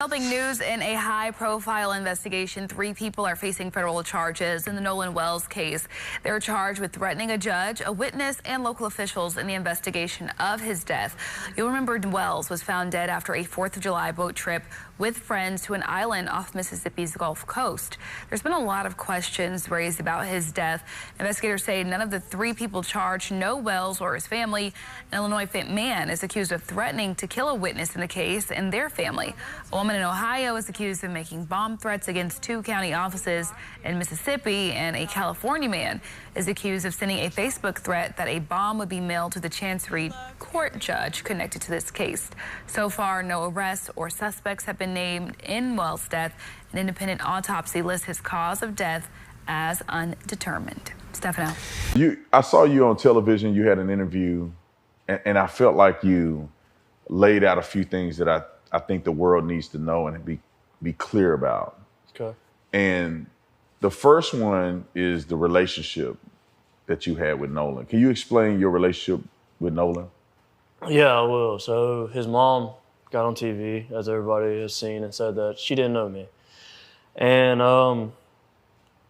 Helping news in a high-profile investigation. 3 people are facing federal charges in the Nolan Wells case. They're charged with threatening a judge, a witness, and local officials in the investigation of his death. You'll remember Wells was found dead after a 4th of July boat trip with friends to an island off Mississippi's Gulf Coast. There's been a lot of questions raised about his death. Investigators say none of the 3 people charged know Wells or his family. An Illinois man is accused of threatening to kill a witness in the case and their family. A woman in Ohio is accused of making bomb threats against 2 county offices in Mississippi, and a California man is accused of sending a Facebook threat that a bomb would be mailed to the Chancery Court judge connected to this case. So far, no arrests or suspects have been named in Wells' death. An independent autopsy lists his cause of death as undetermined. Stefano. I saw you on television. You had an interview, and I felt like you laid out a few things that I think the world needs to know and be clear about. Okay. And the first one is the relationship that you had with Nolan. Can you explain your relationship with Nolan? Yeah, I will. So his mom got on TV, as everybody has seen, and said that she didn't know me. And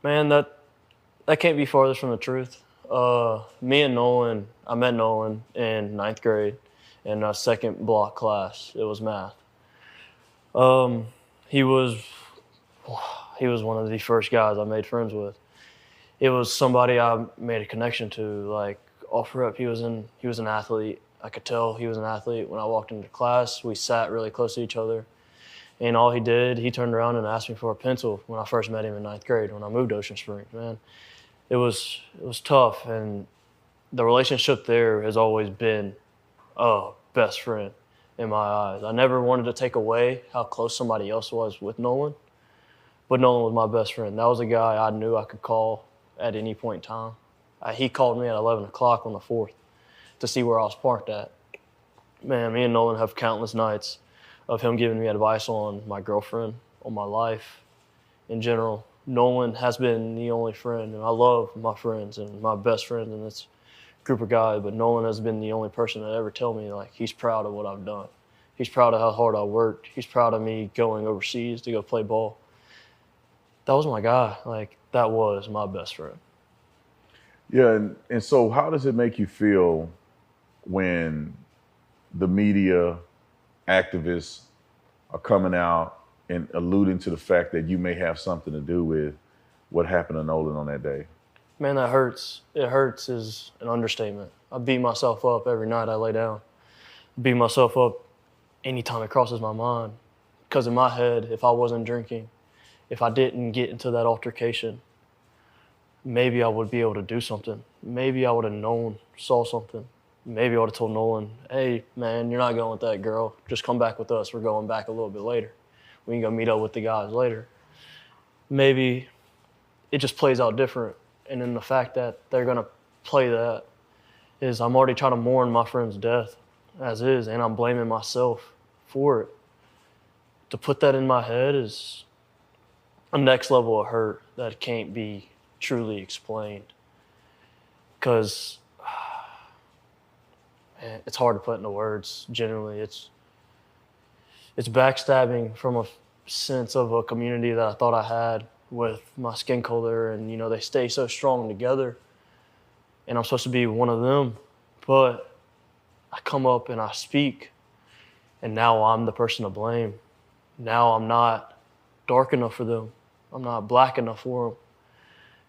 man, that can't be farthest from the truth. Me and Nolan, I met Nolan in 9th grade in a 2nd block class. It was math. He was one of the first guys I made friends with. It was somebody I made a connection to. Like off rip, he was an athlete. I could tell he was an athlete. When I walked into class, we sat really close to each other. And all he did, he turned around and asked me for a pencil when I first met him in 9th grade when I moved to Ocean Springs. Man, it was tough, and the relationship there has always been best friend in my eyes. I never wanted to take away how close somebody else was with Nolan, but Nolan was my best friend. That was a guy I knew I could call at any point in time. He called me at 11 o'clock on the 4th to see where I was parked at. Man, me and Nolan have countless nights of him giving me advice on my girlfriend, on my life in general. Nolan has been the only friend, and I love my friends and my best friends in this group of guys, but Nolan has been the only person that ever tell me like he's proud of what I've done. He's proud of how hard I worked. He's proud of me going overseas to go play ball. That was my guy. Like, that was my best friend. Yeah, and so how does it make you feel when the media, activists are coming out and alluding to the fact that you may have something to do with what happened to Nolan on that day? Man, that hurts. It hurts is an understatement. I beat myself up every night I lay down. I beat myself up anytime it crosses my mind. Because in my head, if I wasn't drinking, if I didn't get into that altercation, maybe I would be able to do something. Maybe I would have saw something. Maybe I would have told Nolan, hey, man, you're not going with that girl. Just come back with us. We're going back a little bit later. We can go meet up with the guys later. Maybe it just plays out different. And then the fact that they're going to play that is I'm already trying to mourn my friend's death as is, and I'm blaming myself for it. To put that in my head is a next level of hurt that can't be truly explained. Because it's hard to put into words. Generally, it's backstabbing from a sense of a community that I thought I had with my skin color, and they stay so strong together, and I'm supposed to be one of them, but I come up and I speak, and now I'm the person to blame. Now I'm not dark enough for them. I'm not black enough for them,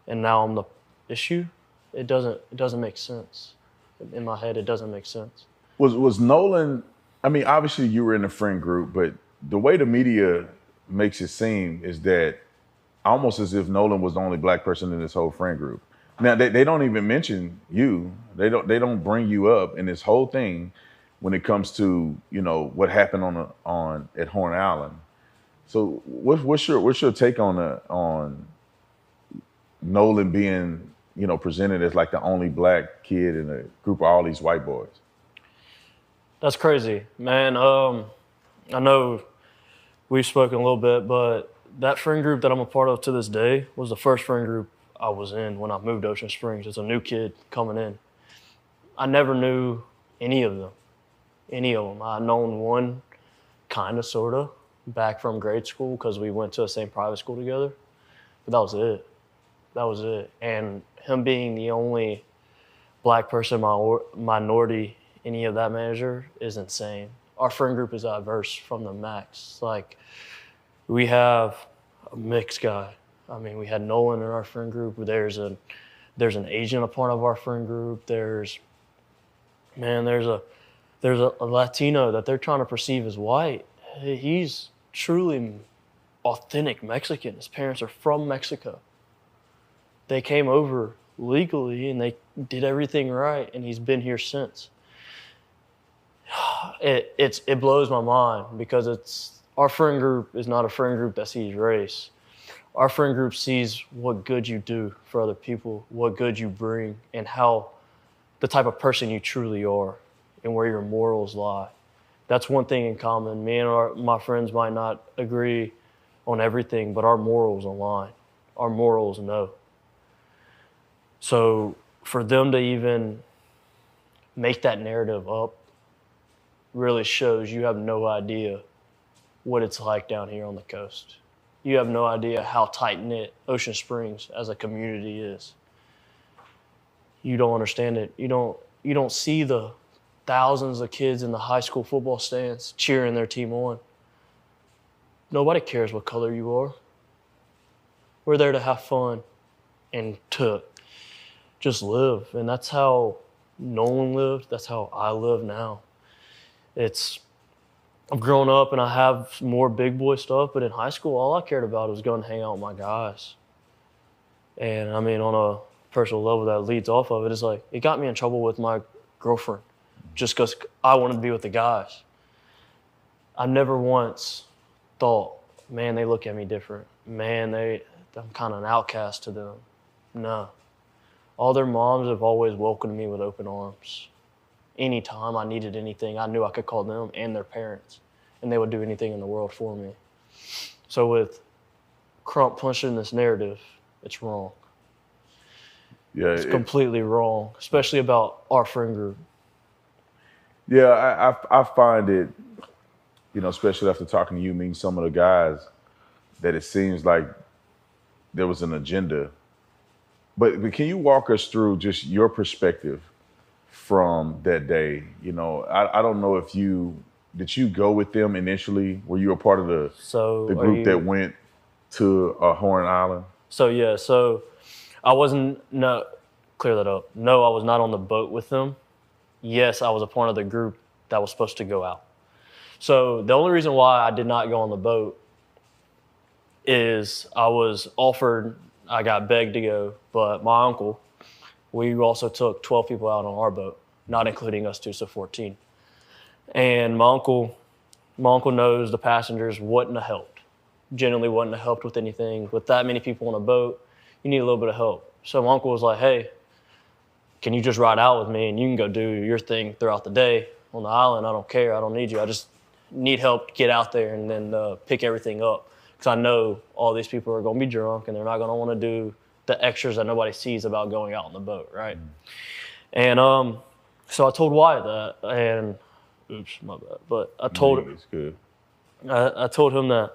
and now I'm the issue. It doesn't make sense. In my head, it doesn't make sense. Was Nolan, I mean, obviously you were in a friend group, but the way the media makes it seem is that almost as if Nolan was the only black person in this whole friend group. Now they don't even mention you. They don't bring you up in this whole thing when it comes to what happened at Horn Island. So what's your take on Nolan being presented as like the only black kid in a group of all these white boys? That's crazy, man. I know we've spoken a little bit, but that friend group that I'm a part of to this day was the first friend group I was in when I moved to Ocean Springs as a new kid coming in. I never knew any of them. I'd known one, kind of, sort of, back from grade school because we went to the same private school together. But that was it. That was it. And him being the only black person, minority, any of that manager is insane. Our friend group is diverse from the max. Like, we have a mixed guy. I mean, we had Nolan in our friend group. There's an Asian a part of our friend group. There's a Latino that they're trying to perceive as white. He's truly authentic Mexican. His parents are from Mexico. They came over legally and they did everything right, and he's been here since. It blows my mind because our friend group is not a friend group that sees race. Our friend group sees what good you do for other people, what good you bring, and how the type of person you truly are and where your morals lie. That's one thing in common. Me and my friends might not agree on everything, but our morals align. Our morals know. So for them to even make that narrative up really shows you have no idea what it's like down here on the coast. You have no idea how tight-knit Ocean Springs as a community is. You don't understand it. You don't see the thousands of kids in the high school football stands cheering their team on. Nobody cares what color you are. We're there to have fun and to just live. And that's how Nolan lived. That's how I live now. I've grown up and I have more big boy stuff, but in high school, all I cared about was going to hang out with my guys. And I mean, on a personal level that leads off of it, is like, it got me in trouble with my girlfriend just because I wanted to be with the guys. I never once thought, man, they look at me different. Man, I'm kind of an outcast to them. No. All their moms have always welcomed me with open arms. Anytime I needed anything, I knew I could call them and their parents, and they would do anything in the world for me. So with Crump pushing this narrative, it's wrong. Yeah, it's completely wrong, especially about our friend group. Yeah, I find it, especially after talking to you, meeting some of the guys, that it seems like there was an agenda. But can you walk us through just your perspective from that day? I don't know if did you go with them initially? Were you a part of the group that went to Horn Island? So I wasn't, clear that up. No, I was not on the boat with them. Yes, I was a part of the group that was supposed to go out. So the only reason why I did not go on the boat is I was offered, I got begged to go, but my uncle, we also took 12 people out on our boat, not including us two, so 14. And my uncle knows the passengers wouldn't have helped. Generally wouldn't have helped with anything. With that many people on a boat, you need a little bit of help. So my uncle was like, hey, can you just ride out with me and you can go do your thing throughout the day on the island? I don't care. I don't need you. I just need help to get out there and then pick everything up. Because I know all these people are going to be drunk and they're not going to want to do the extras that nobody sees about going out on the boat, right? And so I told Wyatt that, and oops, my bad. But I told him. It's good. I told him that,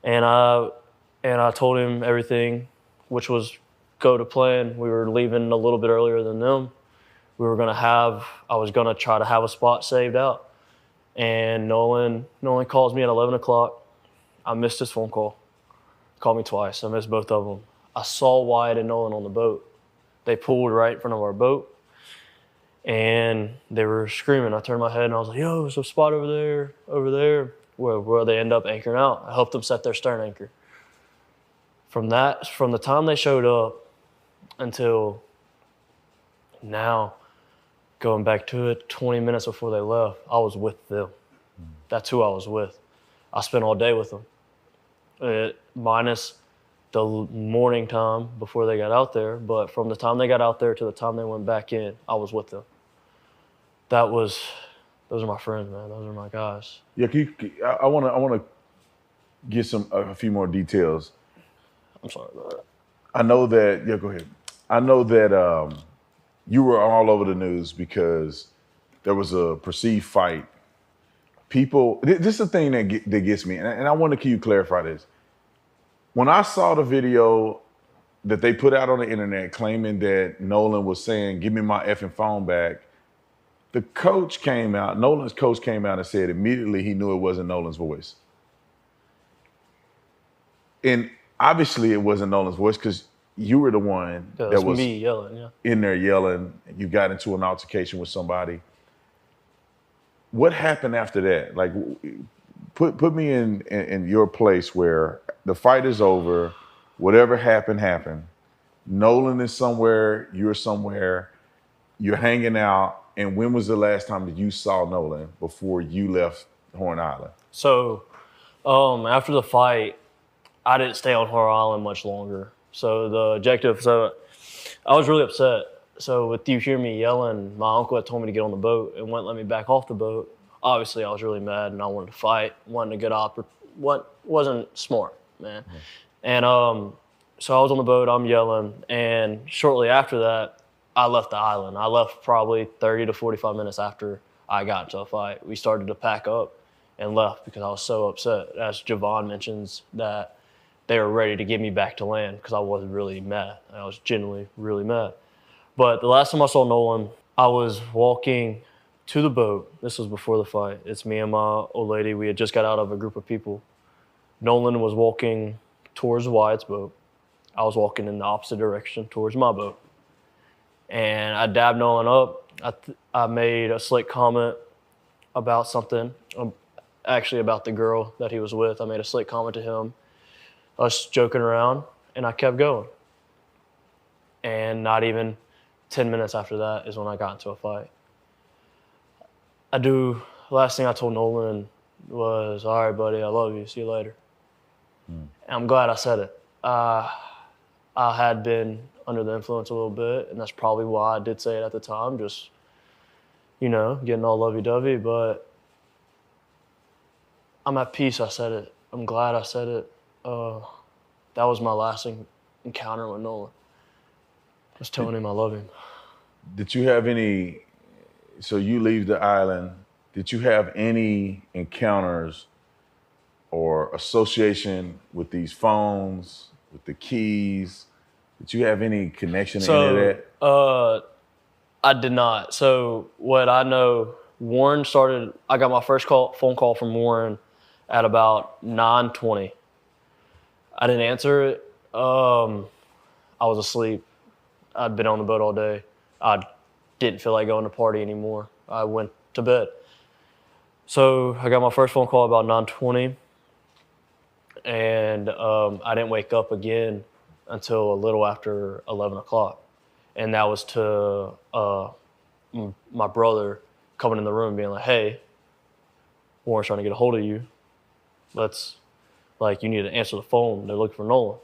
and I told him everything, which was go to plan. We were leaving a little bit earlier than them. I was gonna try to have a spot saved out, and Nolan calls me at 11 o'clock. I missed his phone call. Called me twice. I missed both of them. I saw Wyatt and Nolan on the boat. They pulled right in front of our boat, and they were screaming. I turned my head, and I was like, yo, there's a spot over there, where they end up anchoring out. I helped them set their stern anchor. From the time they showed up until now, going back to it, 20 minutes before they left, I was with them. That's who I was with. I spent all day with them, minus the morning time before they got out there. But from the time they got out there to the time they went back in, I was with them. Those are my friends, man. Those are my guys. Yeah, I want to get a few more details. I'm sorry about that. I know that. Yeah, go ahead. I know that you were all over the news because there was a perceived fight people. This is the thing that gets me, and I want to you clarify this. When I saw the video that they put out on the internet claiming that Nolan was saying, "Give me my effing phone back," the coach came out. Nolan's coach came out and said immediately he knew it wasn't Nolan's voice, and obviously it wasn't Nolan's voice because you were the one that was me yelling, in there yelling. You got into an altercation with somebody. What happened after that? Like, put me in your place where the fight is over, whatever happened. Nolan is somewhere, you're somewhere, you're hanging out. And when was the last time that you saw Nolan before you left Horn Island? So, after the fight, I didn't stay on Horn Island much longer. So the objective, I was really upset. So with you hearing me yelling, my uncle had told me to get on the boat and wouldn't let me back off the boat. Obviously, I was really mad and I wanted to fight, wanted to get what wasn't smart, man. Mm-hmm. And so I was on the boat, I'm yelling, and shortly after that, I left the island. I left probably 30 to 45 minutes after I got into a fight. We started to pack up and left because I was so upset. As Javon mentions, that they were ready to get me back to land because I was really mad. I was genuinely really mad. But the last time I saw Nolan, I was walking to the boat. This was before the fight. It's me and my old lady. We had just got out of a group of people. Nolan was walking towards Wyatt's boat. I was walking in the opposite direction towards my boat. And I dabbed Nolan up. I made a slick comment about something, actually about the girl that he was with. I made a slick comment to him, us joking around, and I kept going. And not even 10 minutes after that is when I got into a fight. The last thing I told Nolan was, "All right, buddy, I love you. See you later." And I'm glad I said it. I had been under the influence a little bit, and that's probably why I did say it at the time, just, getting all lovey-dovey, but I'm at peace I said it. I'm glad I said it. That was my last encounter with Nolan. Just telling him I love him. Did you have so you leave the island, did you have any encounters or association with these phones, with the keys? Did you have any connection to any of that? I did not. So what I know, I got my first phone call from Warren at about 9:20. I didn't answer it. I was asleep. I'd been on the boat all day. I didn't feel like going to party anymore. I went to bed. So I got my first phone call about 9:20, and I didn't wake up again until a little after 11 o'clock. And that was to my brother coming in the room being like, "Hey, Warren's trying to get a hold of you. You need to answer the phone. They're looking for Nolan."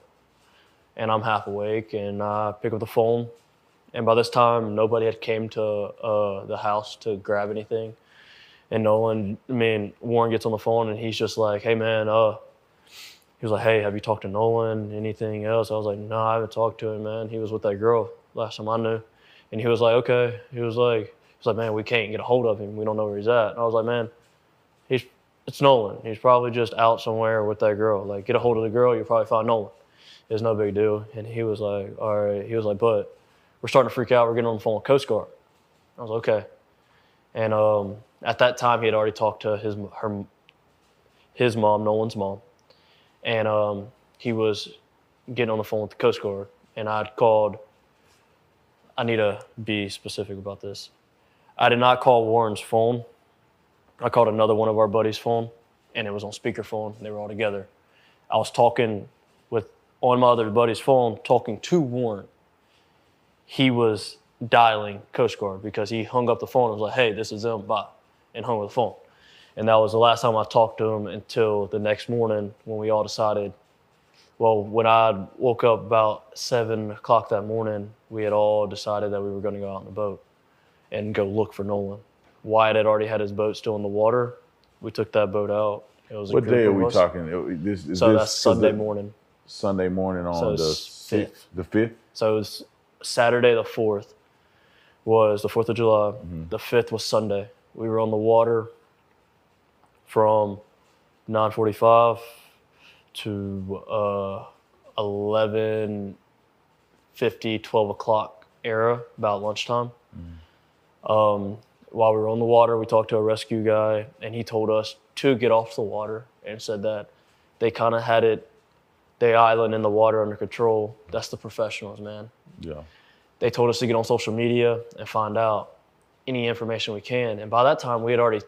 And I'm half awake, and I pick up the phone. And by this time, nobody had came to the house to grab anything. And Warren gets on the phone, and he's just like, "Hey, man," he was like, "Hey, have you talked to Nolan? Anything else?" I was like, "No, I haven't talked to him, man. He was with that girl last time I knew." And he was like, "Okay." He was like, "Man, we can't get a hold of him. We don't know where he's at." And I was like, "Man, it's Nolan. He's probably just out somewhere with that girl. Like, get a hold of the girl, you'll probably find Nolan. It's no big deal." And he was like, "All right." He was like, "But we're starting to freak out. We're getting on the phone with Coast Guard." I was like, "Okay." And at that time, he had already talked to his mom, Nolan's mom. And he was getting on the phone with the Coast Guard. And I need to be specific about this. I did not call Warren's phone. I called another one of our buddies' phone, and it was on speakerphone. They were all together. I was talking on my other buddy's phone, talking to Warren. He was dialing Coast Guard because he hung up the phone and was like, "Hey, this is them, bye," and hung up the phone. And that was the last time I talked to him until the next morning when we all decided, when I woke up about 7 o'clock that morning, we had all decided that we were going to go out on the boat and go look for Nolan. Wyatt had already had his boat still in the water. We took that boat out. It was what day are we talking? That's Sunday morning. Sunday morning on the 6th. The 5th? So it was Saturday the 4th was the 4th of July. Mm-hmm. The 5th was Sunday. We were on the water from 9:45 to 11:50, 12 o'clock era, about lunchtime. While we were on the water, we talked to a rescue guy, and he told us to get off the water and said that they kind of had the island and the water under control. That's the professionals, man. Yeah. They told us to get on social media and find out any information we can. And by that time, we had already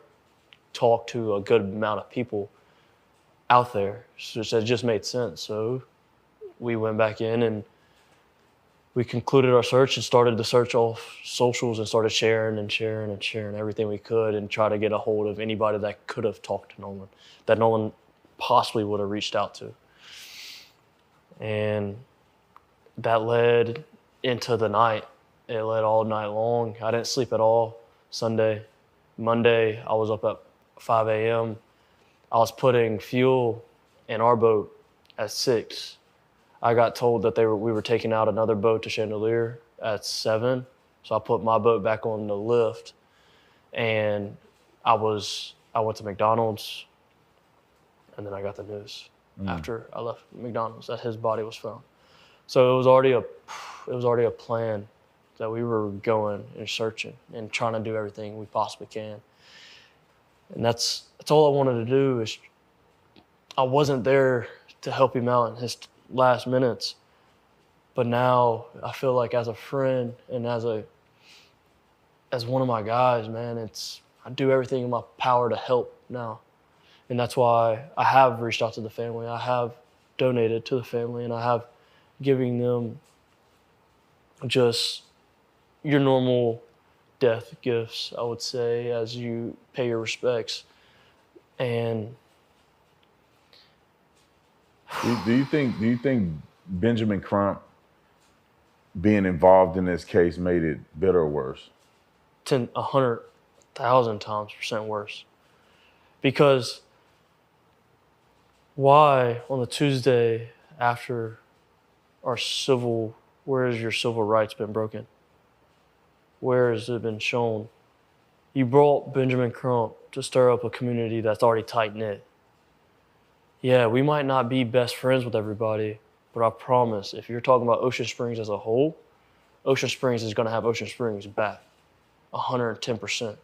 talked to a good amount of people out there, so it just made sense. So we went back in and we concluded our search and started the search off socials and started sharing everything we could and try to get a hold of anybody that could have talked to Nolan, that Nolan possibly would have reached out to. And that led into the night. It led all night long. I didn't sleep at all Sunday. Monday, I was up at 5 a.m. I was putting fuel in our boat at 6. I got told that we were taking out another boat to Chandelier at 7. So I put my boat back on the lift, and I went to McDonald's, and then I got the news after I left McDonald's that his body was found. So it was already a plan that we were going and searching and trying to do everything we possibly can. And that's all I wanted to do. Is I wasn't there to help him out in his last minutes, but now I feel like as a friend and as one of my guys, man, I do everything in my power to help now. And that's why I have reached out to the family. I have donated to the family, and I have giving them just your normal death gifts, I would say, as you pay your respects. And Do you think Benjamin Crump being involved in this case made it better or worse? 100,000 times % worse. Because why on the Tuesday after where has your civil rights been broken? Where has it been shown? You brought Benjamin Crump to stir up a community that's already tight-knit. Yeah, we might not be best friends with everybody, but I promise, if you're talking about Ocean Springs as a whole, Ocean Springs is going to have Ocean Springs back, 110%.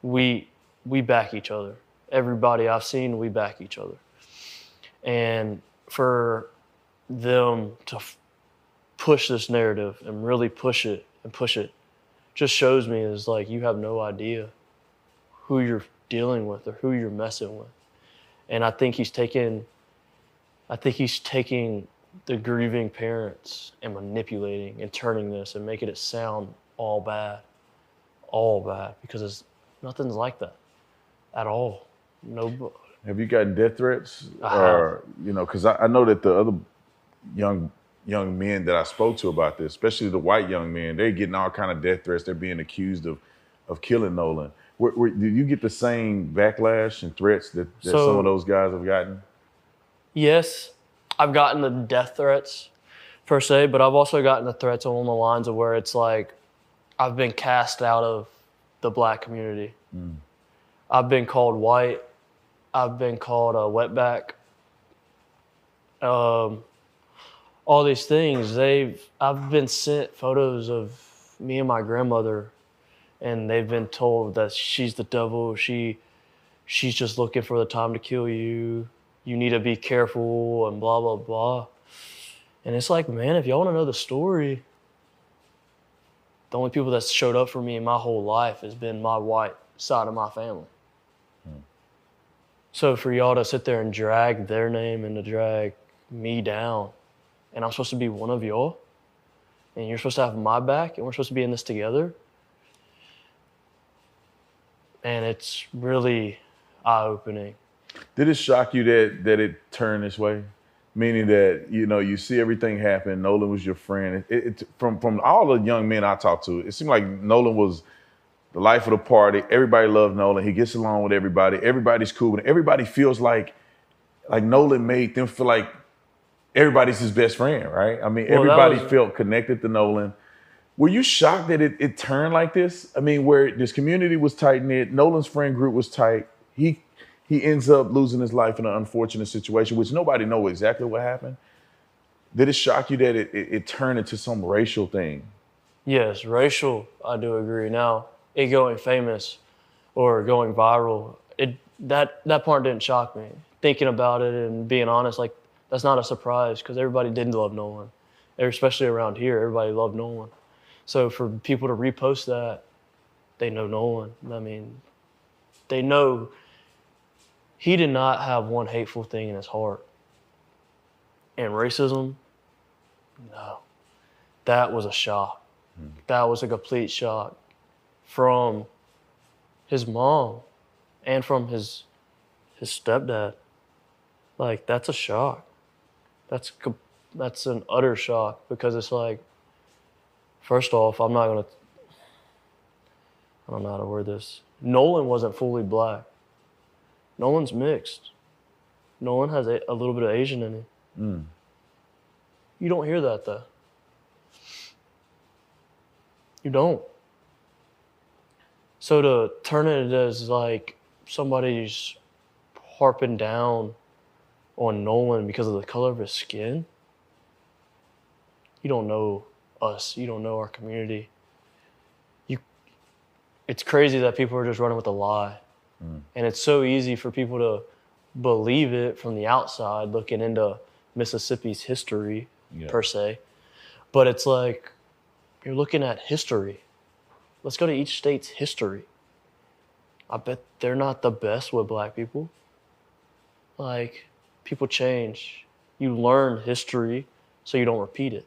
We back each other. Everybody I've seen, we back each other. And for them to push this narrative and really push it, just shows me is like you have no idea who you're dealing with or who you're messing with. And I think he's taking the grieving parents and manipulating and turning this and making it sound all bad, because nothing's like that at all. No. Have you gotten death threats? I have. Because I know that the other young men that I spoke to about this, especially the white young men, they're getting all kind of death threats. They're being accused of killing Nolan. Did you get the same backlash and threats that some of those guys have gotten? Yes, I've gotten the death threats per se, but I've also gotten the threats along the lines of where it's like I've been cast out of the black community. I've been called white. I've been called a wetback. All these things. I've been sent photos of me and my grandmother, and they've been told that she's the devil. She's just looking for the time to kill you. You need to be careful and blah, blah, blah. And it's like, man, if y'all want to know the story, the only people that's showed up for me in my whole life has been my white side of my family. So for y'all to sit there and drag their name and to drag me down, and I'm supposed to be one of y'all, and you're supposed to have my back, and we're supposed to be in this together, and it's really eye-opening. Did it shock you that it turned this way? Meaning that, you see everything happen. Nolan was your friend. From all the young men I talked to, it seemed like Nolan was the life of the party. Everybody loved Nolan. He gets along with everybody. Everybody's cool. And everybody feels like Nolan made them feel like everybody's his best friend, right? I mean, everybody felt connected to Nolan. Were you shocked that it turned like this? I mean, where this community was tight-knit, Nolan's friend group was tight. he ends up losing his life in an unfortunate situation, which nobody knows exactly what happened. Did it shock you that it turned into some racial thing? Yes, racial, I do agree. Now, it going famous or going viral, that part didn't shock me. Thinking about it and being honest, like, that's not a surprise because everybody did love Nolan. Especially around here, everybody loved Nolan. So for people to repost that, they know Nolan. I mean, they know he did not have one hateful thing in his heart. And racism, no. That was a shock. That was a complete shock from his mom and from his stepdad. Like, that's a shock. That's an utter shock because it's like, first off, I don't know how to word this. Nolan wasn't fully black. Nolan's mixed. Nolan has a little bit of Asian in him. You don't hear that though. You don't. So to turn it as like somebody's harping down on Nolan because of the color of his skin, you don't know us. You don't know our community. It's crazy that people are just running with a lie. And it's so easy for people to believe it from the outside, looking into Mississippi's history, per se. But it's like, you're looking at history. Let's go to each state's history. I bet they're not the best with black people. Like, people change. You learn history so you don't repeat it.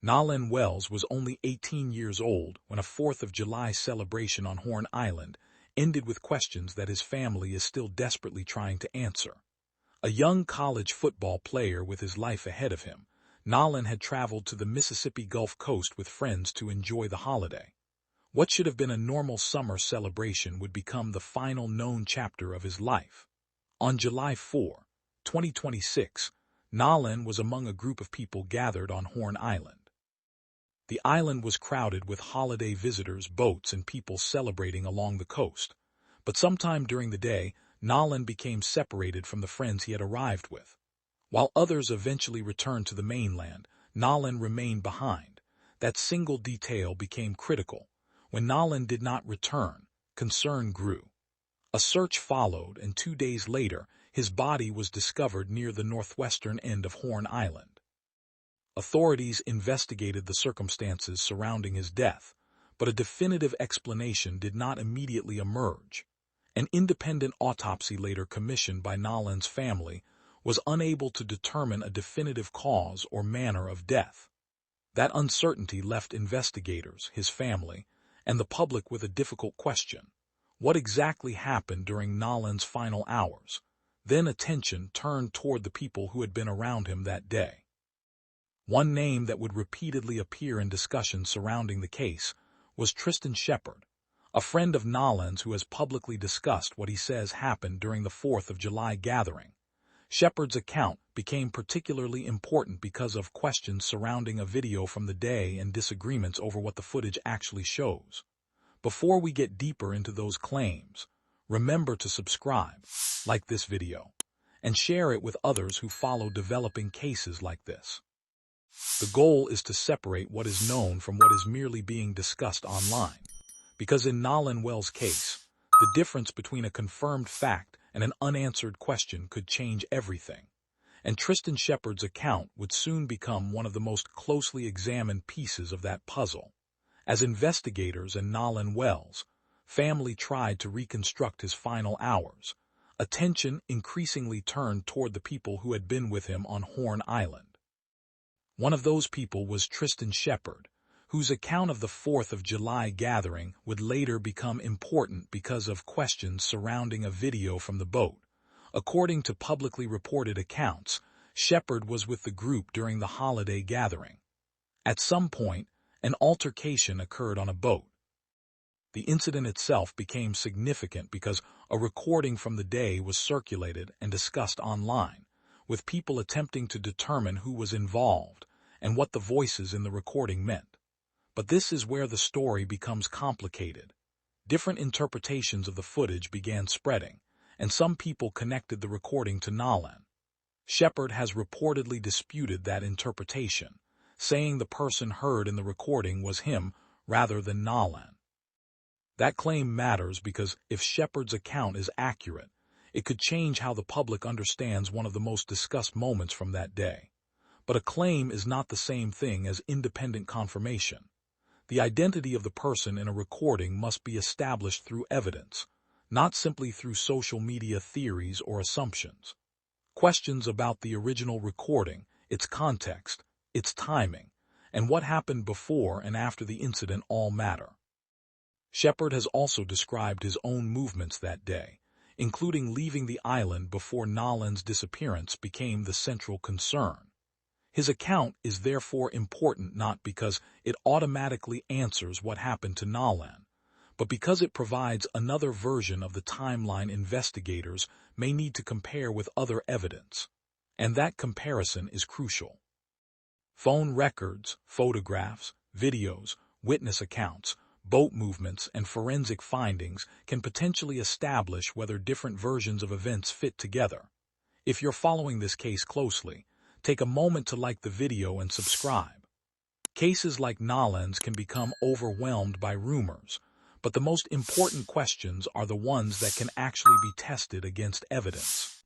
Nolan Wells was only 18 years old when a 4th of July celebration on Horn Island ended with questions that his family is still desperately trying to answer. A young college football player with his life ahead of him, Nolan had traveled to the Mississippi Gulf Coast with friends to enjoy the holiday. What should have been a normal summer celebration would become the final known chapter of his life. On July 4, 2026, Nolan was among a group of people gathered on Horn Island. The island was crowded with holiday visitors, boats, and people celebrating along the coast. But sometime during the day, Nolan became separated from the friends he had arrived with. While others eventually returned to the mainland, Nolan remained behind. That single detail became critical. When Nolan did not return, concern grew. A search followed, and 2 days later, his body was discovered near the northwestern end of Horn Island. Authorities investigated the circumstances surrounding his death, but a definitive explanation did not immediately emerge. An independent autopsy later commissioned by Nolan's family was unable to determine a definitive cause or manner of death. That uncertainty left investigators, his family, and the public with a difficult question. What exactly happened during Nolan's final hours? Then attention turned toward the people who had been around him that day. One name that would repeatedly appear in discussions surrounding the case was Tristan Shepherd, a friend of Nolan's who has publicly discussed what he says happened during the 4th of July gathering. Shepherd's account became particularly important because of questions surrounding a video from the day and disagreements over what the footage actually shows. Before we get deeper into those claims, remember to subscribe, like this video, and share it with others who follow developing cases like this. The goal is to separate what is known from what is merely being discussed online, because in Nolan Wells' case, the difference between a confirmed fact and an unanswered question could change everything, and Tristan Shepherd's account would soon become one of the most closely examined pieces of that puzzle. As investigators and Nolan Wells' family tried to reconstruct his final hours, attention increasingly turned toward the people who had been with him on Horn Island. One of those people was Tristan Shepherd, whose account of the 4th of July gathering would later become important because of questions surrounding a video from the boat. According to publicly reported accounts, Shepherd was with the group during the holiday gathering. At some point, an altercation occurred on a boat. The incident itself became significant because a recording from the day was circulated and discussed online, with people attempting to determine who was involved and what the voices in the recording meant. But this is where the story becomes complicated. Different interpretations of the footage began spreading, and some people connected the recording to Nolan. Shepherd has reportedly disputed that interpretation, saying the person heard in the recording was him rather than Nolan. That claim matters because if Shepherd's account is accurate, it could change how the public understands one of the most discussed moments from that day. But a claim is not the same thing as independent confirmation. The identity of the person in a recording must be established through evidence, not simply through social media theories or assumptions. Questions about the original recording, its context, its timing, and what happened before and after the incident all matter. Shepherd has also described his own movements that day, including leaving the island before Nolan's disappearance became the central concern. His account is therefore important not because it automatically answers what happened to Nolan, but because it provides another version of the timeline investigators may need to compare with other evidence, and that comparison is crucial. Phone records, photographs, videos, witness accounts, boat movements, and forensic findings can potentially establish whether different versions of events fit together. If you're following this case closely, take a moment to like the video and subscribe. Cases like Nolan's can become overwhelmed by rumors, but the most important questions are the ones that can actually be tested against evidence.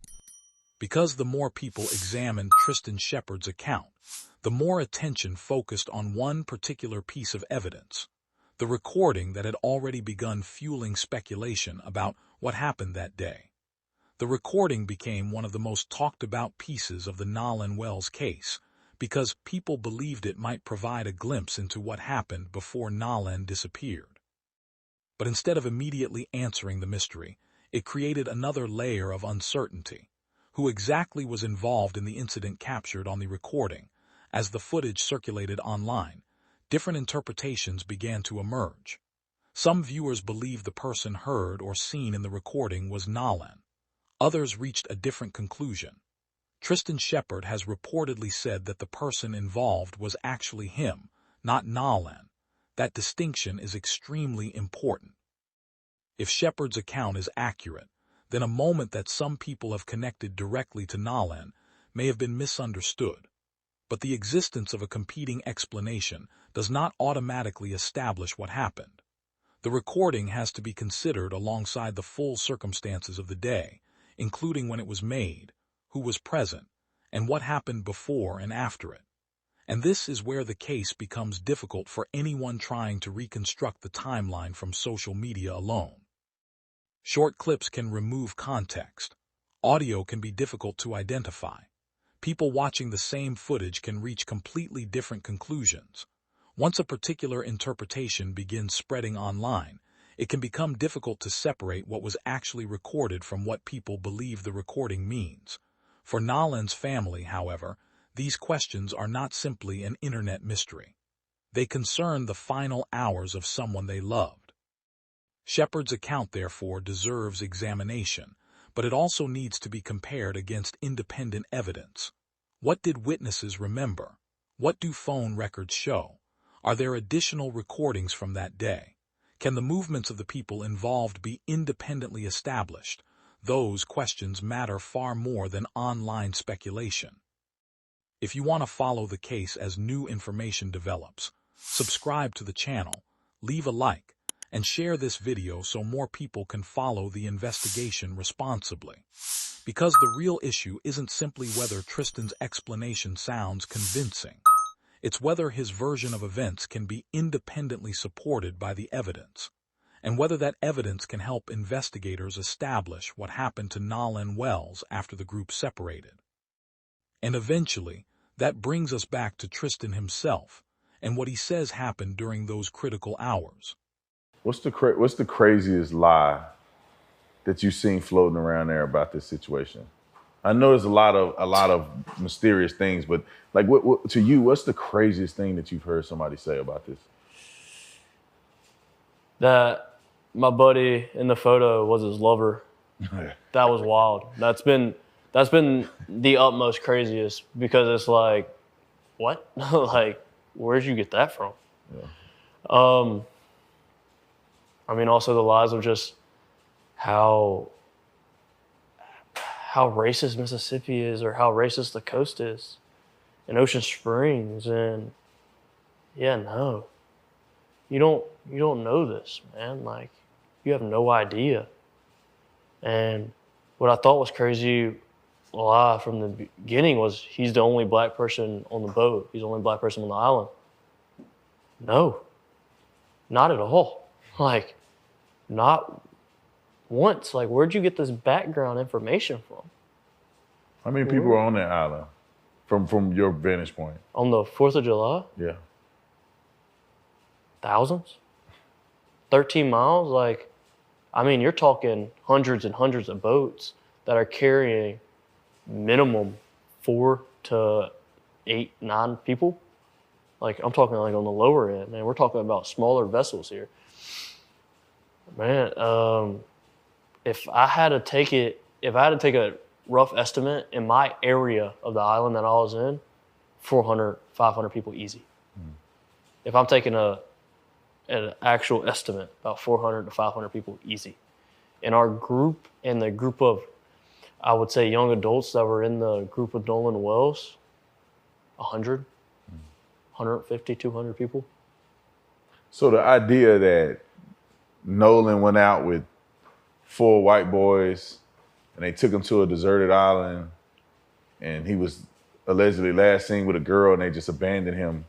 Because the more people examined Tristan Shepherd's account, the more attention focused on one particular piece of evidence, the recording that had already begun fueling speculation about what happened that day. The recording became one of the most talked about pieces of the Nolan Wells case because people believed it might provide a glimpse into what happened before Nolan disappeared. But instead of immediately answering the mystery, it created another layer of uncertainty. Who exactly was involved in the incident captured on the recording? As the footage circulated online, different interpretations began to emerge. Some viewers believed the person heard or seen in the recording was Nolan. Others reached a different conclusion. Tristan Shepherd has reportedly said that the person involved was actually him, not Nolan. That distinction is extremely important. If Shepherd's account is accurate, then a moment that some people have connected directly to Nolan may have been misunderstood. But the existence of a competing explanation does not automatically establish what happened. The recording has to be considered alongside the full circumstances of the day, including when it was made, who was present, and what happened before and after it. And this is where the case becomes difficult for anyone trying to reconstruct the timeline from social media alone. Short clips can remove context. Audio can be difficult to identify. People watching the same footage can reach completely different conclusions. Once a particular interpretation begins spreading online, it can become difficult to separate what was actually recorded from what people believe the recording means. For Nolan's family, however, these questions are not simply an internet mystery. They concern the final hours of someone they loved. Shepherd's account, therefore, deserves examination, but it also needs to be compared against independent evidence. What did witnesses remember? What do phone records show? Are there additional recordings from that day? Can the movements of the people involved be independently established? Those questions matter far more than online speculation. If you want to follow the case as new information develops, subscribe to the channel, leave a like, and share this video so more people can follow the investigation responsibly. Because the real issue isn't simply whether Tristan's explanation sounds convincing. It's whether his version of events can be independently supported by the evidence, and whether that evidence can help investigators establish what happened to Nolan Wells after the group separated. And eventually, that brings us back to Tristan himself and what he says happened during those critical hours. What's the craziest lie that you've seen floating around there about this situation? I know there's a lot of mysterious things, but like, what to you, what's the craziest thing that you've heard somebody say about this? That my buddy in the photo was his lover. That was wild. That's been the utmost craziest because it's like, what? Like, where'd you get that from? Yeah. I mean, also the lies of just how how racist Mississippi is or how racist the coast is and Ocean Springs. And yeah, no, you don't know this, man. Like, you have no idea. And what I thought was crazy from the beginning was he's the only black person on the boat. He's the only black person on the island. No, not at all. Like, not once. Like, where'd you get this background information from? How many people are on that island from your vantage point? On the 4th of July? Yeah. Thousands? 13 miles? Like, I mean, you're talking hundreds and hundreds of boats that are carrying minimum 4 to 8, 9 people. Like, I'm talking like on the lower end, man. We're talking about smaller vessels here. Man, if I had to take a rough estimate in my area of the island that I was in, 400, 500 people easy. If I'm taking an actual estimate, about 400 to 500 people easy. In our group, and the group of, I would say, young adults that were in the group with Nolan Wells, 100, 150, 200 people. So the idea that Nolan went out with 4 white boys and they took him to a deserted island and he was allegedly last seen with a girl and they just abandoned him.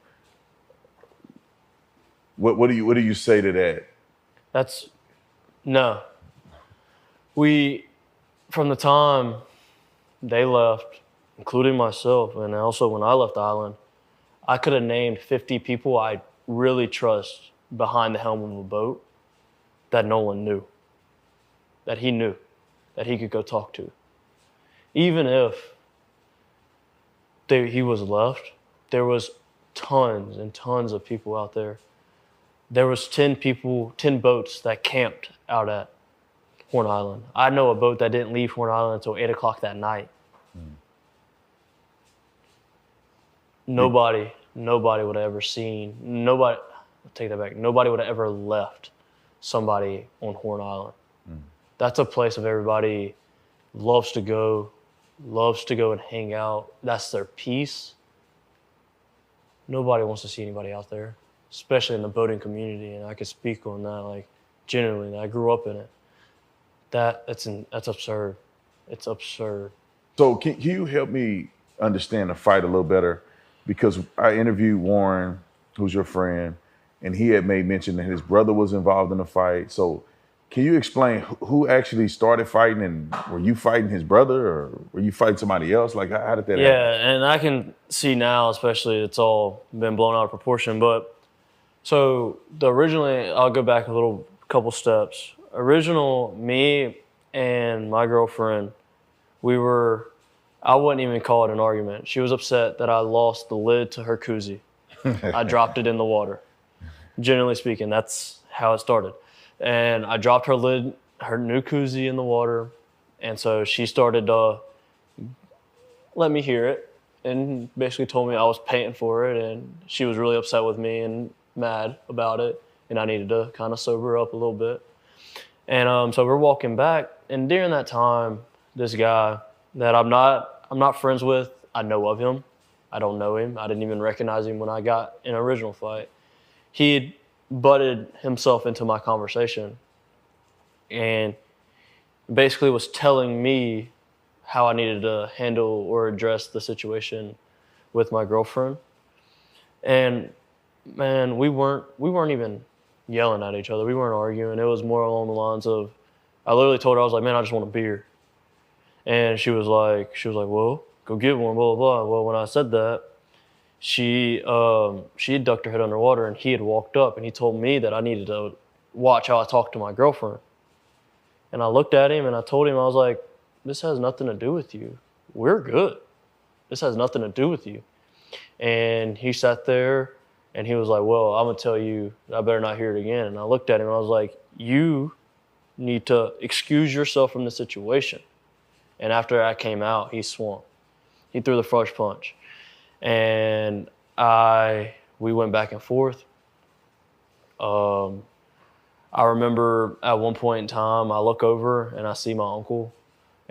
What do you say to that? No. From the time they left, including myself, and also when I left the island, I could have named 50 people I really trust behind the helm of a boat that Nolan knew, that he could go talk to. Even if he was left, there was tons and tons of people out there. There was 10 boats that camped out at Horn Island. I know a boat that didn't leave Horn Island until 8 o'clock that night. Nobody would have ever seen, take that back, nobody would have ever left somebody on Horn Island. That's a place of everybody loves to go and hang out. That's their peace. Nobody wants to see anybody out there, especially in the boating community. And I can speak on that, like, genuinely. I grew up in it. That's absurd. It's absurd. So can you help me understand the fight a little better? Because I interviewed Warren, who's your friend, and he had made mention that his brother was involved in the fight. So can you explain who actually started fighting, and were you fighting his brother or were you fighting somebody else? Like, how did that happen? Yeah, and I can see now, especially, it's all been blown out of proportion. But so originally, I'll go back a couple steps. Original, me and my girlfriend, I wouldn't even call it an argument. She was upset that I lost the lid to her koozie. I dropped it in the water. Generally speaking, that's how it started. And I dropped her new koozie in the water. And so she started to let me hear it and basically told me I was paying for it. And she was really upset with me and mad about it. And I needed to kind of sober up a little bit. And so we're walking back. And during that time, this guy that I'm not friends with, I know of him. I don't know him. I didn't even recognize him when I got in an original fight. He had butted himself into my conversation and basically was telling me how I needed to handle or address the situation with my girlfriend. And man, we weren't even yelling at each other. We weren't arguing. It was more along the lines of, I literally told her, I was like, man, I just want a beer. And she was like, well, go get one, blah, blah, blah. Well, when I said that, she had ducked her head underwater and he had walked up and he told me that I needed to watch how I talked to my girlfriend. And I looked at him and I told him, I was like, this has nothing to do with you. We're good. This has nothing to do with you. And he sat there and he was like, well, I'm going to tell you, I better not hear it again. And I looked at him and I was like, you need to excuse yourself from the situation. And after I came out, he swung. He threw the first punch. And we went back and forth. I remember at one point in time, I look over and I see my uncle,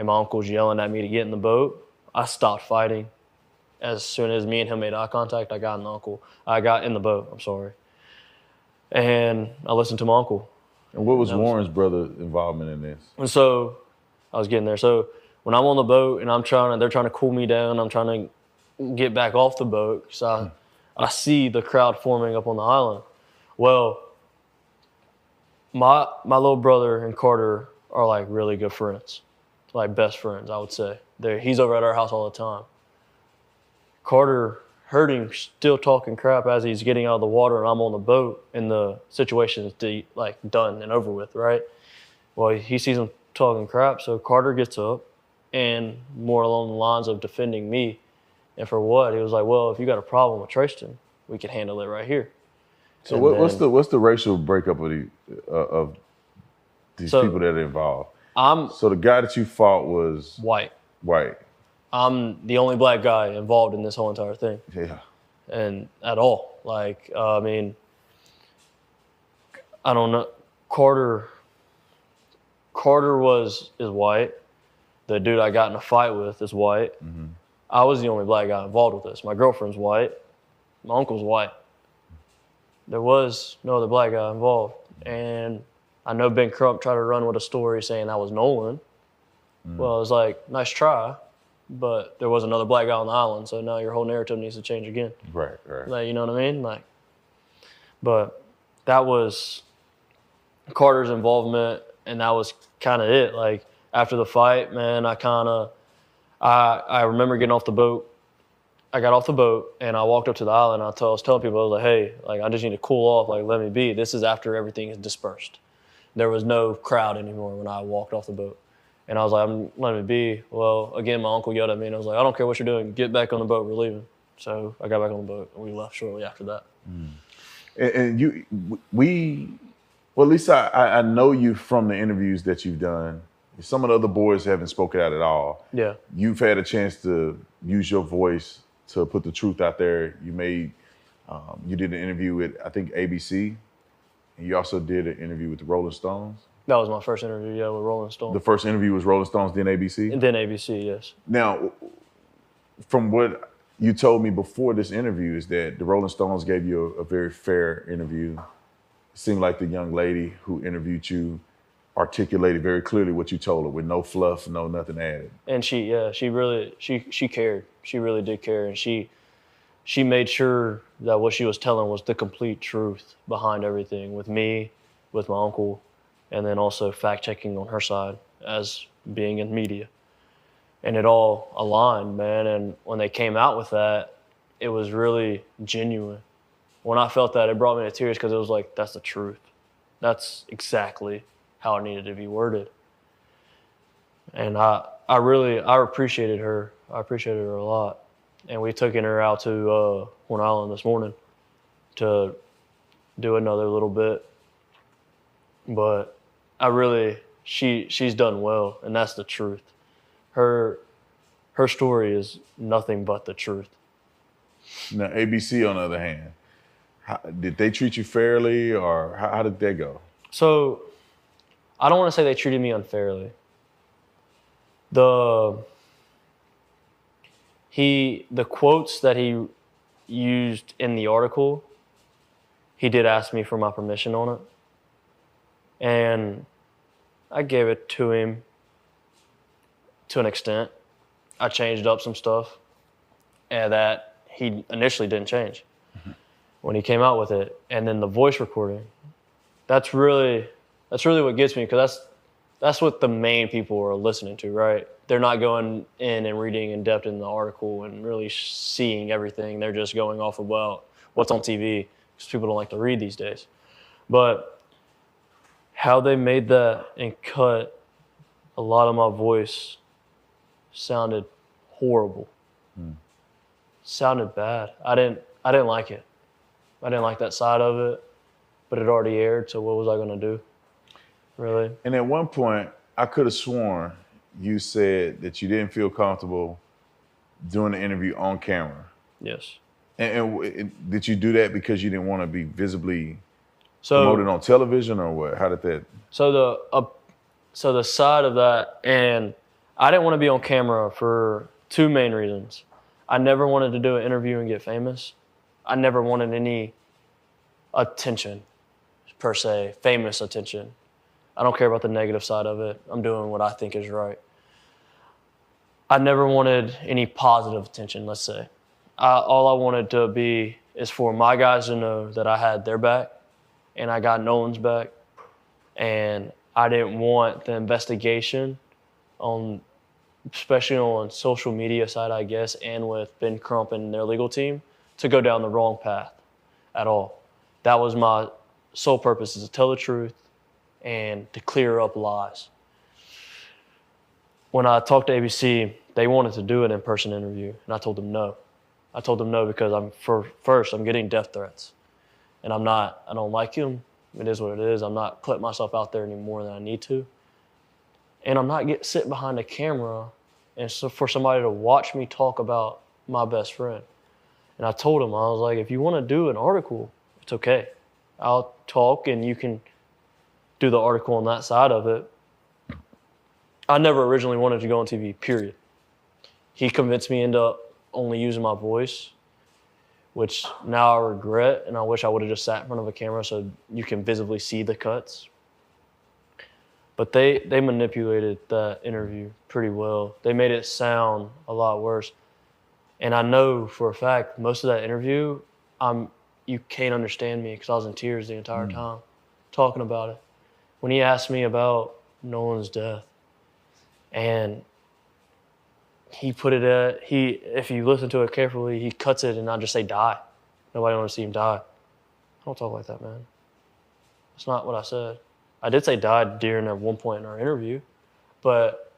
and my uncle's yelling at me to get in the boat, I stopped fighting. As soon as me and him made eye contact, I got in the boat, I'm sorry. And I listened to my uncle. And what was Warren's brother involvement in this? And so I was getting there. So when I'm on the boat and they're trying to cool me down, I'm trying to get back off the boat because I see the crowd forming up on the island. Well, my little brother and Carter are like really good friends, like best friends, I would say. He's over at our house all the time. Carter heard him still talking crap as he's getting out of the water, and I'm on the boat, and the situation is like done and over with, right? Well, he sees him talking crap, so Carter gets up, and more along the lines of defending me. And for what? He was like, well, if you got a problem with Tristan, we can handle it right here. So what's the racial breakup of these people that are involved? So the guy that you fought was white. I'm the only black guy involved in this whole entire thing. Yeah. And at all. Like, I mean, I don't know. Carter is white. The dude I got in a fight with is white. Mm-hmm. I was the only black guy involved with this. My girlfriend's white. My uncle's white. There was no other black guy involved. And I know Ben Crump tried to run with a story saying that was Nolan. Mm. Well, it was like, nice try, but there was another black guy on the island, so now your whole narrative needs to change again. Right. Like, you know what I mean? Like, but that was Carter's involvement, and that was kind of it. Like, after the fight, man, I remember getting off the boat. I got off the boat and I walked up to the island. And I was telling people, I was like, hey, like, I just need to cool off. Like, let me be. This is after everything is dispersed. There was no crowd anymore when I walked off the boat. And I was like, let me be. Well, again, my uncle yelled at me and I was like, I don't care what you're doing. Get back on the boat. We're leaving. So I got back on the boat and we left shortly after that. And well, at least I know you from the interviews that you've done. Some of the other boys haven't spoken out at all. Yeah. You've had a chance to use your voice to put the truth out there. You did an interview with, I think, ABC, and you also did an interview with the Rolling Stones. That was my first interview, yeah, with Rolling Stones. The first interview was Rolling Stones, then ABC? And then ABC, yes. Now, from what you told me before this interview is that the Rolling Stones gave you a very fair interview. It seemed like the young lady who interviewed you articulated very clearly what you told her with no fluff, no nothing added. And she cared. She really did care. And she made sure that what she was telling was the complete truth behind everything with me, with my uncle, and then also fact checking on her side as being in media. And it all aligned, man. And when they came out with that, it was really genuine. When I felt that, it brought me to tears because it was like, that's the truth. That's exactly how it needed to be worded. And I appreciated her. I appreciated her a lot. And we took her out to Horn Island this morning to do another little bit. But she's done well, and that's the truth. Her story is nothing but the truth. Now, ABC, on the other hand, did they treat you fairly, or how did that go? So, I don't want to say they treated me unfairly. The quotes that he used in the article, he did ask me for my permission on it. And I gave it to him to an extent. I changed up some stuff that he initially didn't change when he came out with it. And then the voice recording, that's really what gets me, because that's what the main people are listening to, right? They're not going in and reading in depth in the article and really seeing everything. They're just going off of, well, what's on TV, because people don't like to read these days. But how they made that and cut a lot of my voice sounded horrible. Sounded bad. I didn't like it. I didn't like that side of it, but it already aired, so what was I going to do? Really? And at one point, I could have sworn you said that you didn't feel comfortable doing the interview on camera. Yes. And did you do that because you didn't want to be visibly promoted on television, or what? How did that? So the side of that, and I didn't want to be on camera for two main reasons. I never wanted to do an interview and get famous. I never wanted any attention, per se, famous attention. I don't care about the negative side of it. I'm doing what I think is right. I never wanted any positive attention, let's say. All I wanted to be is for my guys to know that I had their back and I got Nolan's back. And I didn't want the investigation especially on social media side, I guess, and with Ben Crump and their legal team, to go down the wrong path at all. That was my sole purpose, is to tell the truth and to clear up lies. When I talked to ABC, they wanted to do an in-person interview, and I told them no. I told them no because I'm getting death threats, and I don't like them. It is what it is. I'm not putting myself out there any more than I need to. And I'm not sitting behind a camera and so for somebody to watch me talk about my best friend. And I told him, I was like, if you want to do an article, it's okay. I'll talk and you can do the article on that side of it. I never originally wanted to go on TV, period. He convinced me into only using my voice, which now I regret, and I wish I would have just sat in front of a camera so you can visibly see the cuts. But they manipulated that interview pretty well. They made it sound a lot worse. And I know for a fact, most of that interview, you can't understand me because I was in tears the entire time talking about it. When he asked me about Nolan's death, and he put it if you listen to it carefully, he cuts it and I just say die. Nobody wants to see him die. I don't talk like that, man. That's not what I said. I did say died during at one point in our interview, but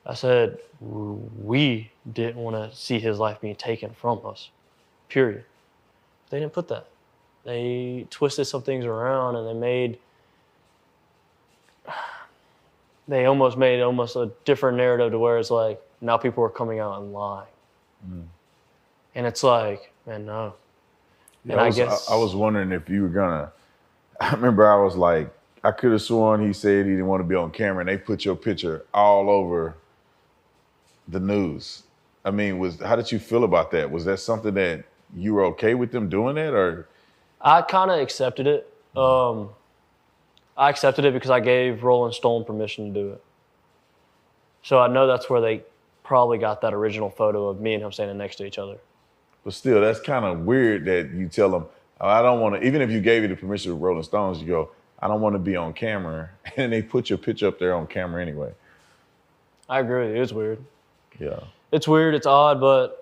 I said we didn't want to see his life being taken from us, period. They didn't put that. They twisted some things around and they almost made a different narrative to where it's like now people are coming out and lying. And it's like, man, no. Yeah, and I was wondering if you were gonna, I remember I was like, I could have sworn he said he didn't want to be on camera, and they put your picture all over the news. I mean, how did you feel about that? Was that something that you were okay with them doing that, or? I kind of accepted it. I accepted it because I gave Rolling Stone permission to do it. So I know that's where they probably got that original photo of me and him standing next to each other. But still, that's kind of weird that you tell them, oh, I don't want to, even if you gave you the permission of Rolling Stones, you go, I don't want to be on camera. And they put your picture up there on camera anyway. I agree. It is weird. Yeah. It's weird. It's odd, but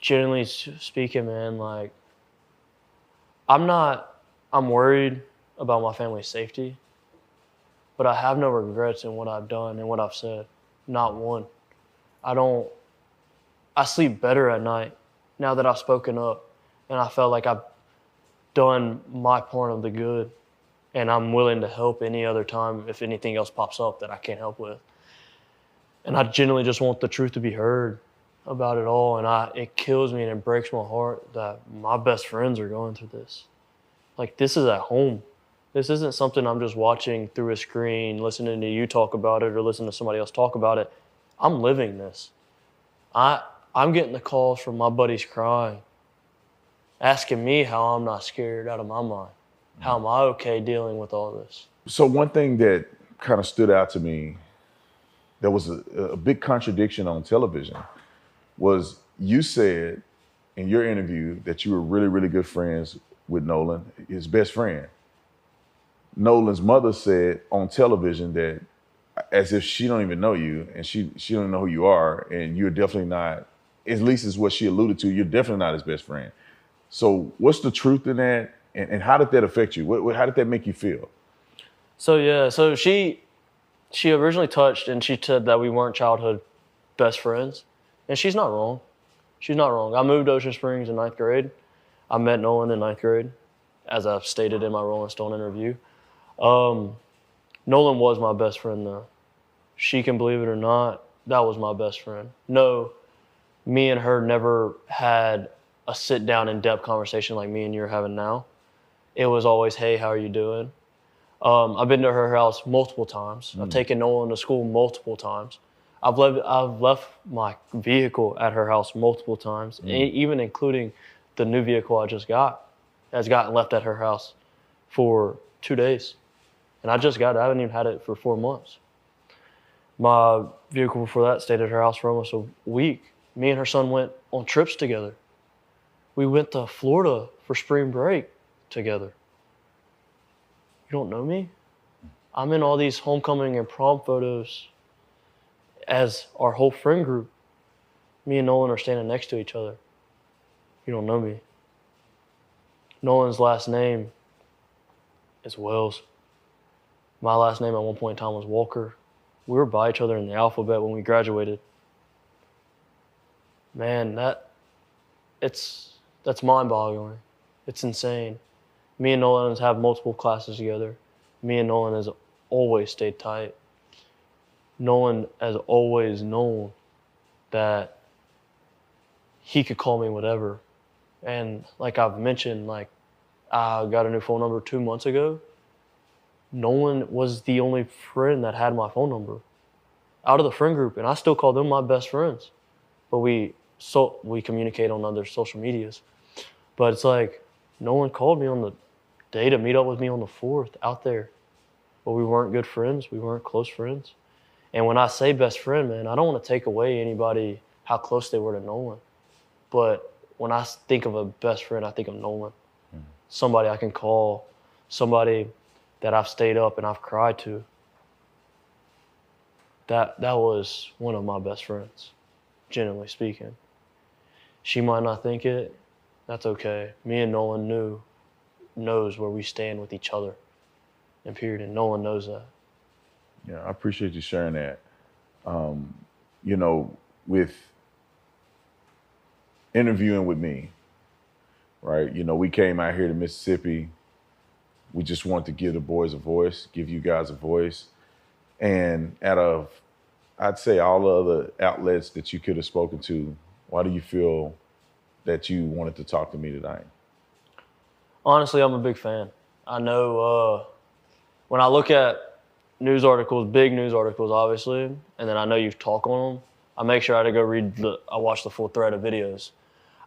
generally speaking, man, like, I'm worried about my family's safety, but I have no regrets in what I've done and what I've said. Not one. I sleep better at night now that I've spoken up, and I felt like I've done my part of the good, and I'm willing to help any other time if anything else pops up that I can't help with. And I genuinely just want the truth to be heard about it all, and it kills me and it breaks my heart that my best friends are going through this. Like, this is at home. This isn't something I'm just watching through a screen, listening to you talk about it or listening to somebody else talk about it. I'm living this. I'm getting the calls from my buddies crying, asking me how I'm not scared out of my mind. How am I okay dealing with all this? So one thing that kind of stood out to me, there was a big contradiction on television, was you said in your interview that you were really, really good friends with Nolan, his best friend. Nolan's mother said on television that as if she don't even know you and she don't even know who you are, and you're definitely not, at least is what she alluded to, you're definitely not his best friend. So what's the truth in that, and how did that affect you? How did that make you feel? So she originally touched and she said that we weren't childhood best friends, and she's not wrong. She's not wrong. I moved to Ocean Springs in 9th grade. I met Nolan in 9th grade, as I've stated in my Rolling Stone interview. Nolan was my best friend, though. She can believe it or not, that was my best friend. No, me and her never had a sit-down, in-depth conversation like me and you're having now. It was always, hey, how are you doing? I've been to her house multiple times. I've taken Nolan to school multiple times. I've left my vehicle at her house multiple times, even including the new vehicle I just got has gotten left at her house for 2 days. And I just got it. I haven't even had it for 4 months. My vehicle before that stayed at her house for almost a week. Me and her son went on trips together. We went to Florida for spring break together. You don't know me? I'm in all these homecoming and prom photos as our whole friend group. Me and Nolan are standing next to each other. You don't know me. Nolan's last name is Wells. My last name at one point in time was Walker. We were by each other in the alphabet when we graduated. Man, that's mind-boggling. It's insane. Me and Nolan have multiple classes together. Me and Nolan has always stayed tight. Nolan has always known that he could call me whatever. And like I've mentioned, like I got a new phone number 2 months ago. Nolan was the only friend that had my phone number out of the friend group, and I still call them my best friends. But we communicate on other social medias. But it's like Nolan called me on the day to meet up with me on the 4th out there. But we weren't good friends. We weren't close friends. And when I say best friend, man, I don't want to take away anybody how close they were to Nolan. But when I think of a best friend, I think of Nolan. Somebody I can call, somebody that I've stayed up and I've cried to. That was one of my best friends, genuinely speaking. She might not think it. That's okay. Me and Nolan knows where we stand with each other. And period. And Nolan knows that. Yeah, I appreciate you sharing that. You know, with interviewing with me, right? You know, we came out here to Mississippi. We just wanted to give the boys a voice, give you guys a voice. And out of, I'd say, all the other outlets that you could have spoken to, why do you feel that you wanted to talk to me tonight? Honestly, I'm a big fan. I know when I look at news articles, big news articles, obviously, and then I know you talk on them, I make sure I go I watch the full thread of videos.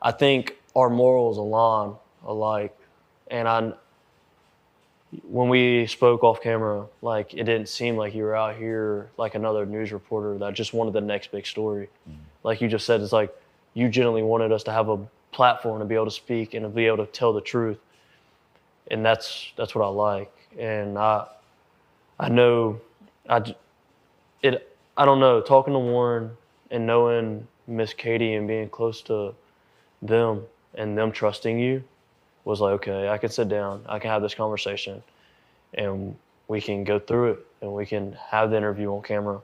I think our morals align alike. And when we spoke off camera, like, it didn't seem like you were out here like another news reporter that just wanted the next big story. Like you just said, it's like you genuinely wanted us to have a platform to be able to speak and to be able to tell the truth. And that's what I like. And I know, I don't know, talking to Warren and knowing Miss Katie and being close to them and them trusting you was like, okay, I can sit down, I can have this conversation, and we can go through it, and we can have the interview on camera,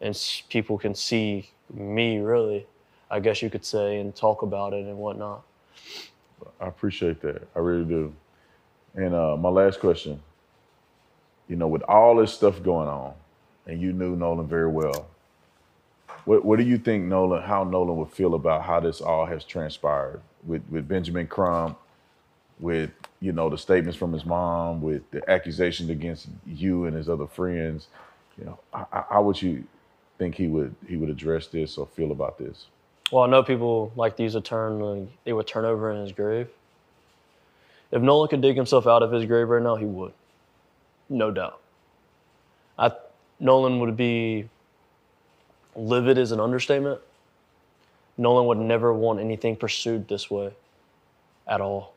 and people can see me, really, I guess you could say, and talk about it and whatnot. I appreciate that. I really do. And my last question, you know, with all this stuff going on, and you knew Nolan very well, what do you think how Nolan would feel about how this all has transpired with Benjamin Crump, with, you know, the statements from his mom, with the accusations against you and his other friends? You know, how would you think he would address this or feel about this? Well, I know people like to use a term, they would turn over in his grave. If Nolan could dig himself out of his grave right now, he would. No doubt. Nolan would be livid is an understatement. Nolan would never want anything pursued this way at all.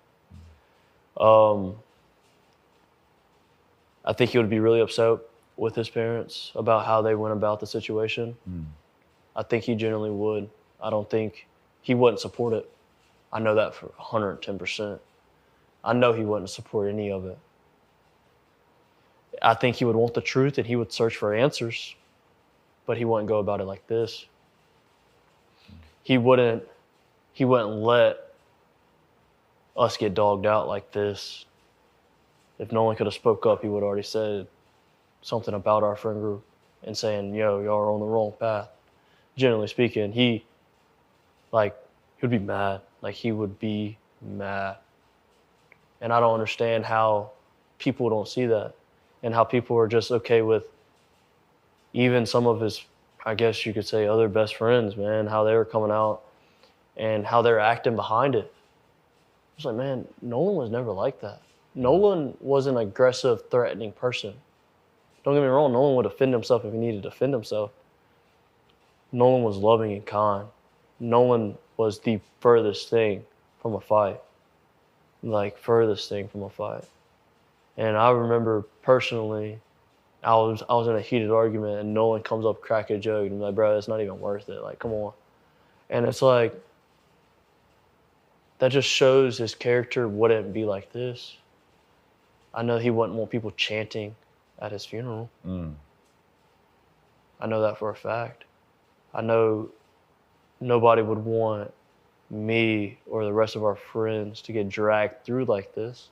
I think he would be really upset with his parents about how they went about the situation. I think he genuinely would. I don't think he wouldn't support it. I know that for 110%. I know he wouldn't support any of it. I think he would want the truth and he would search for answers, but he wouldn't go about it like this. He wouldn't let us get dogged out like this. If Nolan could have spoke up, he would have already said something about our friend group and saying, yo, y'all are on the wrong path. Generally speaking, he would be mad. Like, he would be mad. And I don't understand how people don't see that. and how people were just okay with even some of his, I guess you could say, other best friends, man, how they were coming out and how they're acting behind it. It's like, man, Nolan was never like that. Nolan was an aggressive, threatening person. Don't get me wrong, Nolan would defend himself if he needed to defend himself. Nolan was loving and kind. Nolan was the furthest thing from a fight. Like, furthest thing from a fight. And I remember personally, I was in a heated argument and Nolan comes up, crack a joke, and I'm like, bro, it's not even worth it. Like, come on. And it's like, that just shows his character wouldn't be like this. I know he wouldn't want people chanting at his funeral. I know that for a fact. I know nobody would want me or the rest of our friends to get dragged through like this.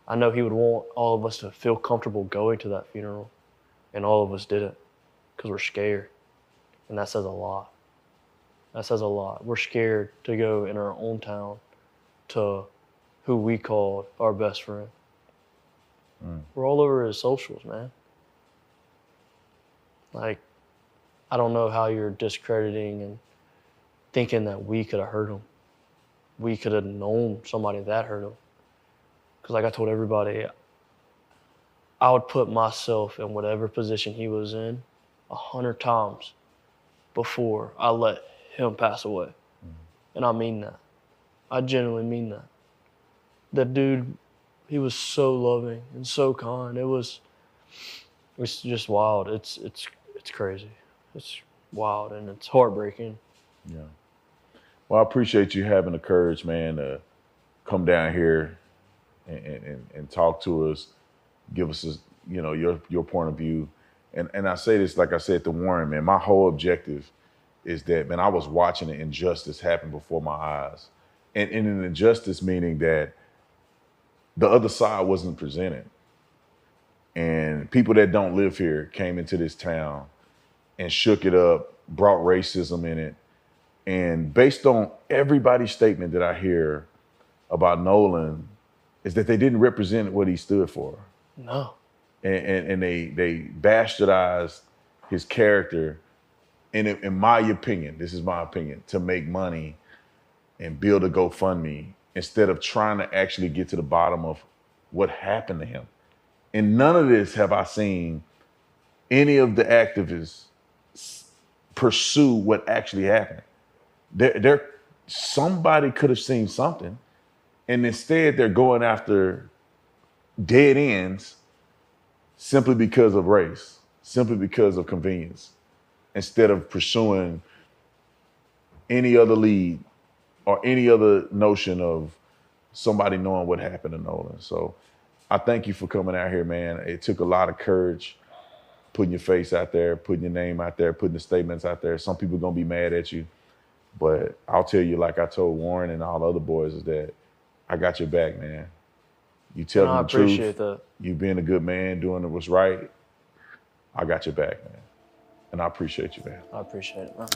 I know he would want all of us to feel comfortable going to that funeral, and all of us didn't because we're scared. And that says a lot. That says a lot. We're scared to go in our own town to who we called our best friend. We're all over his socials, man. Like, I don't know how you're discrediting and thinking that we could have hurt him. We could have known somebody that hurt him. Because like I told everybody, I would put myself in whatever position he was in 100 times before I let him pass away. And I mean that. I genuinely mean that. That dude, he was so loving and so kind. It was just wild. It's crazy. It's wild and it's heartbreaking. Yeah. Well, I appreciate you having the courage, man, to come down here and talk to us, give us, your point of view. And I say this, like I said to Warren, man, my whole objective is that, man, I was watching an injustice happen before my eyes. And an injustice meaning that the other side wasn't presented. And people that don't live here came into this town and shook it up, brought racism in it. And based on everybody's statement that I hear about Nolan, is that they didn't represent what he stood for. No. And they bastardized his character, in my opinion, this is my opinion, to make money and build a GoFundMe instead of trying to actually get to the bottom of what happened to him. In none of this have I seen any of the activists pursue what actually happened. Somebody could have seen something, and instead they're going after dead ends simply because of race, simply because of convenience, instead of pursuing any other lead or any other notion of somebody knowing what happened to Nolan. So I thank you for coming out here, man. It took a lot of courage, putting your face out there, putting your name out there, putting the statements out there. Some people are going to be mad at you. But I'll tell you, like I told Warren and all the other boys, is that I got your back, man. You tell them the truth. I appreciate that. You being a good man, doing what's right. I got your back, man. And I appreciate you, man. I appreciate it, man.